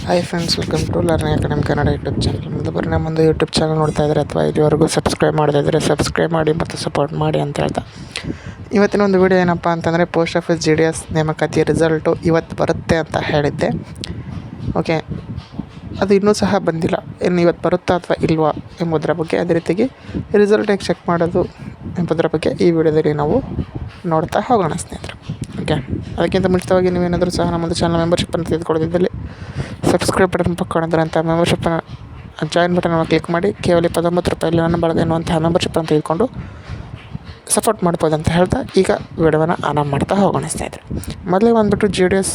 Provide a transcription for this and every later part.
Hi friends, welcome to learning academy Kannada YouTube channel. ಮುಂದೆ YouTube channel ನೋಡ್ತಾ ಇದ್ದಾರೆ ಅಥವಾ ಇಲ್ಲಿವರೆಗೂ ಸಬ್ಸ್ಕ್ರೈಬ್ ಮಾಡದೇ ಇದ್ದರೆ ಸಬ್ಸ್ಕ್ರೈಬ್ ಮಾಡಿ ಮತ್ತು ಸಪೋರ್ಟ್ ಮಾಡಿ ಅಂತ ಹೇಳ್ತಾ ಇವತ್ತಿನ ಒಂದು ವಿಡಿಯೋ ಏನಪ್ಪ ಅಂತಂದರೆ ಪೋಸ್ಟ್ ಆಫೀಸ್ GDS ನೇಮಕಾತಿ ರಿಸಲ್ಟು ಇವತ್ತು ಬರುತ್ತೆ ಅಂತ ಹೇಳಿದ್ದೆ. ಓಕೆ, ಅದು ಇನ್ನೂ ಸಹ ಬಂದಿಲ್ಲ. ಇನ್ನು ಇವತ್ತು ಬರುತ್ತಾ ಅಥವಾ ಇಲ್ವಾ ಎಂಬುದರ ಬಗ್ಗೆ, ಅದೇ ರೀತಿಗೆ ರಿಸಲ್ಟ್ ಹೇಗೆ ಚೆಕ್ ಮಾಡೋದು ಎಂಬುದರ ಬಗ್ಗೆ ಈ ವಿಡಿಯೋದಲ್ಲಿ ನಾವು ನೋಡ್ತಾ ಹೋಗೋಣ ಸ್ನೇಹಿತರೆ. ಓಕೆ, ಅದಕ್ಕಿಂತ ಮುಂಚಿತವಾಗಿ ನೀವೇನಾದರೂ ಸಹ ನಮ್ಮದು ಚಾನಲ್ ಮೆಂಬರ್ಶಿಪ್ಪನ್ನು ತೆಗೆದುಕೊಳ್ಳೋದಿದ್ದಲ್ಲಿ ಸಬ್ಸ್ಕ್ರೈಬ್ ಬಟನ್ ಪಕ್ಕೊಂಡಿದ್ರೆ ಅಂತ ಮೆಂಬರ್ಶಿಪ್ಪನ್ನು ಜಾಯಿನ್ ಬಟನನ್ನು ಕ್ಲಿಕ್ ಮಾಡಿ ಕೇವಲ 29 ರೂಪಾಯಲ್ಲಿ ನನ್ನ ಬಳಗ ಎನ್ನುವಂತಹ ಮೆಂಬರ್ಶಿಪ್ಪನ್ನು ತೆಗೆದುಕೊಂಡು ಸಪೋರ್ಟ್ ಮಾಡ್ಬೋದು ಅಂತ ಹೇಳ್ತಾ ಈಗ ವಿಡಿಯೋವನ್ನು ಆನ್ ಮಾಡ್ತಾ ಹೋಗೋಣ ಸ್ನೇಹಿತರೆ. ಮೊದಲೇ ಬಂದುಬಿಟ್ಟು GDS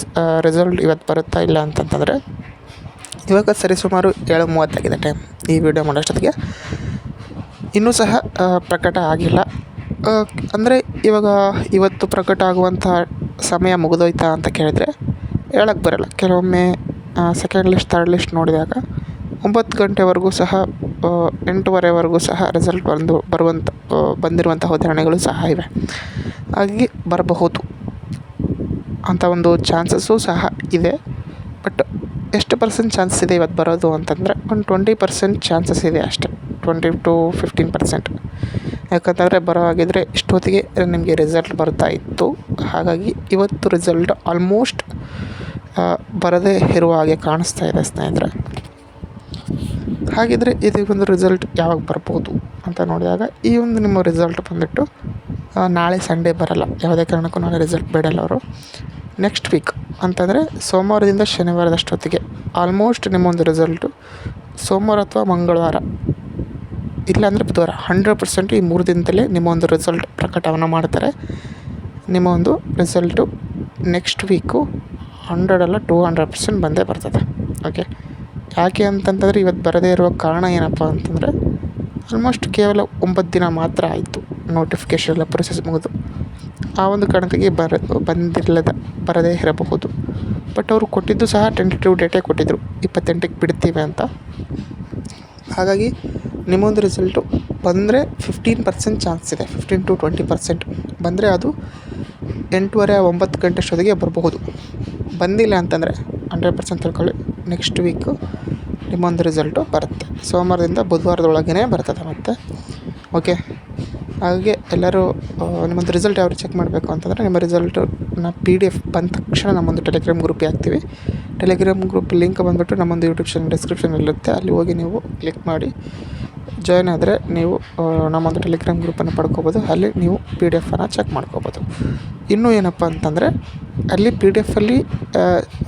ರಿಸಲ್ಟ್ ಇವತ್ತು ಬರುತ್ತಾ ಇಲ್ಲ ಅಂತಂತಂದರೆ, ಇವಾಗ ಸರಿಸುಮಾರು 7:30 ಆಗಿದೆ ಟೈಮ್. ಈ ವಿಡಿಯೋ ಮಾಡೋಷ್ಟೊತ್ತಿಗೆ ಇನ್ನೂ ಸಹ ಪ್ರಕಟ ಆಗಿಲ್ಲ. ಅಂದರೆ ಇವತ್ತು ಪ್ರಕಟ ಆಗುವಂಥ ಸಮಯ ಮುಗಿದೋಯ್ತಾ ಅಂತ ಕೇಳಿದರೆ ಹೇಳಕ್ಕೆ ಬರೋಲ್ಲ. ಕೆಲವೊಮ್ಮೆ ಸೆಕೆಂಡ್ ಲಿಸ್ಟ್, ಥರ್ಡ್ ಲಿಸ್ಟ್ ನೋಡಿದಾಗ 9 ಗಂಟೆವರೆಗೂ ಸಹ 8:30ವರೆಗೂ ಸಹ ರಿಸಲ್ಟ್ ಬಂದಿರುವಂಥ ಉದಾಹರಣೆಗಳು ಸಹ ಇವೆ. ಹಾಗಾಗಿ ಬರಬಹುದು ಅಂತ ಒಂದು ಚಾನ್ಸಸ್ಸು ಸಹ ಇದೆ. ಬಟ್ ಎಷ್ಟು % ಚಾನ್ಸಸ್ ಇದೆ ಇವತ್ತು ಬರೋದು ಅಂತಂದರೆ, ಒಂದು 20% ಚಾನ್ಸಸ್ ಇದೆ ಅಷ್ಟೇ, 20 to 15%. ಯಾಕಂತಂದರೆ ಬರೋ ಹಾಗಿದ್ರೆ ಇಷ್ಟೊತ್ತಿಗೆ ನಿಮಗೆ ರಿಸಲ್ಟ್ ಬರ್ತಾ ಇತ್ತು. ಹಾಗಾಗಿ ಇವತ್ತು ರಿಸಲ್ಟ್ ಆಲ್ಮೋಸ್ಟ್ ಬರದೇ ಇರುವ ಹಾಗೆ ಕಾಣಿಸ್ತಾ ಇದೆ ಸ್ನೇಹಿತರೆ. ಹಾಗಿದ್ರೆ ಇದಕ್ಕೊಂದು ರಿಸಲ್ಟ್ ಯಾವಾಗ ಬರ್ಬೋದು ಅಂತ ನೋಡಿದಾಗ, ಈ ಒಂದು ನಿಮ್ಮ ರಿಸಲ್ಟ್ ಬಂದುಬಿಟ್ಟು ನಾಳೆ ಸಂಡೇ ಬರೋಲ್ಲ. ಯಾವುದೇ ಕಾರಣಕ್ಕೂ ನಾಳೆ ರಿಸಲ್ಟ್ ಬಿಡಲ್ಲ ಅವರು. ನೆಕ್ಸ್ಟ್ ವೀಕ್ ಅಂತಂದರೆ ಸೋಮವಾರದಿಂದ ಶನಿವಾರದಷ್ಟೊತ್ತಿಗೆ ಆಲ್ಮೋಸ್ಟ್ ನಿಮ್ಮೊಂದು ರಿಸಲ್ಟು ಸೋಮವಾರ ಅಥವಾ ಮಂಗಳವಾರ, ಇಲ್ಲಾಂದರೆ ಬುಧವಾರ 100% ಈ 3 ದಿನದಲ್ಲೇ ನಿಮ್ಮ ಒಂದು ರಿಸಲ್ಟ್ ಪ್ರಕಟವನ್ನು ಮಾಡ್ತಾರೆ. ನಿಮ್ಮ ಒಂದು ರಿಸಲ್ಟು ನೆಕ್ಸ್ಟ್ ವೀಕು 100 ಅಲ್ಲ 200% ಬಂದೇ ಬರ್ತದೆ. ಓಕೆ, ಯಾಕೆ ಅಂತಂತಂದರೆ ಇವತ್ತು ಬರದೇ ಇರುವ ಕಾರಣ ಏನಪ್ಪ ಅಂತಂದರೆ, ಆಲ್ಮೋಸ್ಟ್ ಕೇವಲ 9 ದಿನ ಮಾತ್ರ ಆಯಿತು ನೋಟಿಫಿಕೇಷನ್ ಎಲ್ಲ ಪ್ರೊಸೆಸ್ ಮುಗಿದು. ಆ ಒಂದು ಕಾರಣಕ್ಕಾಗಿ ಬರದೇ ಇರಬಹುದು. ಬಟ್ ಅವರು ಕೊಟ್ಟಿದ್ದು ಸಹ ಟೆಂಟೇಟಿವ್ ಡೇಟೇ ಕೊಟ್ಟಿದ್ದರು, 28ಕ್ಕೆ ಬಿಡ್ತೀವಿ ಅಂತ. ಹಾಗಾಗಿ ನಿಮ್ಮೊಂದು ರಿಸಲ್ಟು ಬಂದರೆ 15% ಚಾನ್ಸ್ ಇದೆ. 15 to 20% ಬಂದರೆ ಅದು 8:30 9 ಗಂಟೆ ಅಷ್ಟೊತ್ತಿಗೆ ಬರಬಹುದು. ಬಂದಿಲ್ಲ ಅಂತಂದರೆ 100% ತಿಳ್ಕೊಳ್ಳಿ, ನೆಕ್ಸ್ಟ್ ವೀಕು ನಿಮ್ಮೊಂದು ರಿಸಲ್ಟು ಬರುತ್ತೆ. ಸೋಮವಾರದಿಂದ ಬುಧವಾರದೊಳಗೇ ಬರ್ತದೆ ಮತ್ತೆ. ಓಕೆ, ಹಾಗೆ ಎಲ್ಲರೂ ನಿಮ್ಮೊಂದು ರಿಸಲ್ಟ್ ಯಾವ ಚೆಕ್ ಮಾಡಬೇಕು ಅಂತಂದರೆ, ನಿಮ್ಮ ರಿಸಲ್ಟನ್ನ PDF ಬಂದ ತಕ್ಷಣ ನಮ್ಮೊಂದು ಟೆಲಿಗ್ರಾಮ್ ಗ್ರೂಪಿಗೆ ಹಾಕ್ತೀವಿ. ಟೆಲಿಗ್ರಾಮ್ ಗ್ರೂಪ್ ಲಿಂಕ್ ಬಂದುಬಿಟ್ಟು ನಮ್ಮೊಂದು ಯೂಟ್ಯೂಬ್ ಚಾನಲ್ ಡಿಸ್ಕ್ರಿಪ್ಷನಲ್ಲಿರುತ್ತೆ. ಅಲ್ಲಿ ಹೋಗಿ ನೀವು ಕ್ಲಿಕ್ ಮಾಡಿ ಜಾಯ್ನ್ ಆದರೆ ನೀವು ನಮ್ಮೊಂದು ಟೆಲಿಗ್ರಾಮ್ ಗ್ರೂಪನ್ನು ಪಡ್ಕೋಬೋದು. ಅಲ್ಲಿ ನೀವು PDF ಚೆಕ್ ಮಾಡ್ಕೋಬೋದು. ಇನ್ನೂ ಏನಪ್ಪ ಅಂತಂದರೆ, ಅಲ್ಲಿ PDF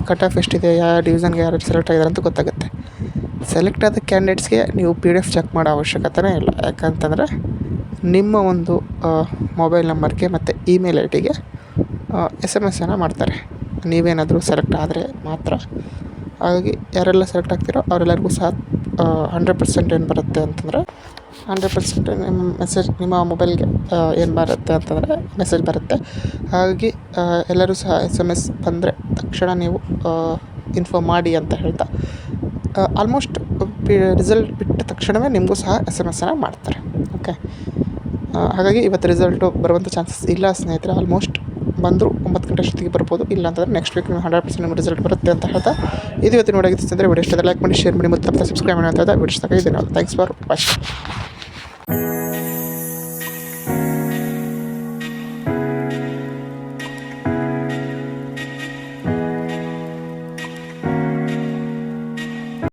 ಕಟ್ ಆಫ್ ಎಷ್ಟಿದೆ, ಯಾವ ಡಿವಿಷನ್ಗೆ ಯಾರು ಸೆಲೆಕ್ಟ್ ಆಗಿದ್ದಾರೆ ಅಂತ ಗೊತ್ತಾಗುತ್ತೆ. ಸೆಲೆಕ್ಟ್ ಆದ ಕ್ಯಾಂಡಿಡೇಟ್ಸ್ಗೆ ನೀವು PDF ಚೆಕ್ ಮಾಡೋ ಅವಶ್ಯಕತೆನೇ ಇಲ್ಲ. ಯಾಕಂತಂದರೆ ನಿಮ್ಮ ಒಂದು ಮೊಬೈಲ್ ನಂಬರ್ಗೆ ಮತ್ತು ಇಮೇಲ್ ID-ಗೆ SMS ಮಾಡ್ತಾರೆ, ನೀವೇನಾದರೂ ಸೆಲೆಕ್ಟ್ ಆದರೆ ಮಾತ್ರ. ಹಾಗಾಗಿ ಯಾರೆಲ್ಲ ಸೆಲೆಕ್ಟ್ ಆಗ್ತಿರೋ ಅವರೆಲ್ಲರಿಗೂ ಸಹ 100% ಏನು ಬರುತ್ತೆ ಅಂತಂದರೆ, 100% ನಿಮ್ಮ ಮೊಬೈಲ್ಗೆ ಏನು ಬರುತ್ತೆ ಅಂತಂದರೆ ಮೆಸೇಜ್ ಬರುತ್ತೆ. ಹಾಗಾಗಿ ಎಲ್ಲರೂ ಸಹ SMS ಬಂದರೆ ತಕ್ಷಣ ನೀವು ಇನ್ಫಾರ್ಮ್ ಮಾಡಿ ಅಂತ ಹೇಳ್ತಾ, ಆಲ್ಮೋಸ್ಟ್ ರಿಸಲ್ಟ್ ಬಿಟ್ಟ ತಕ್ಷಣವೇ ನಿಮಗೂ ಸಹ SMS ಮಾಡ್ತಾರೆ. ಓಕೆ, ಹಾಗಾಗಿ ಇವತ್ತು ರಿಸಲ್ಟು ಬರುವಂಥ ಚಾನ್ಸಸ್ ಇಲ್ಲ ಸ್ನೇಹಿತರೆ. ಆಲ್ಮೋಸ್ಟ್ ಬಂದರೂ 9 ಗಂಟೆ ಅಷ್ಟೊತ್ತಿಗೆ ಬರ್ಬೋದು. ಇಲ್ಲ ಅಂತಂದರೆ ನೆಕ್ಸ್ಟ್ ವೀಕ್ 100% ನಿಮ್ಮ ರಿಸಲ್ಟ್ ಬರುತ್ತೆ ಅಂತ ಹೇಳ್ತಾ, ಇದು ಇವತ್ತು ನೋಡೋಗಿತ್ತು ಅಂದರೆ ವಿಡಿಯೋ ಇಷ್ಟ ಲೈಕ್ ಮಾಡಿ, ಶೇರ್ ಮಾಡಿ ಮತ್ತು ಸಬ್ಸ್ಕ್ರೈಬ್ ಮಾಡಿ ಅಂತ ಹೇಳ್ತಾ ವಿಡಿಯೋ ಇಷ್ಟ. Thanks for watching.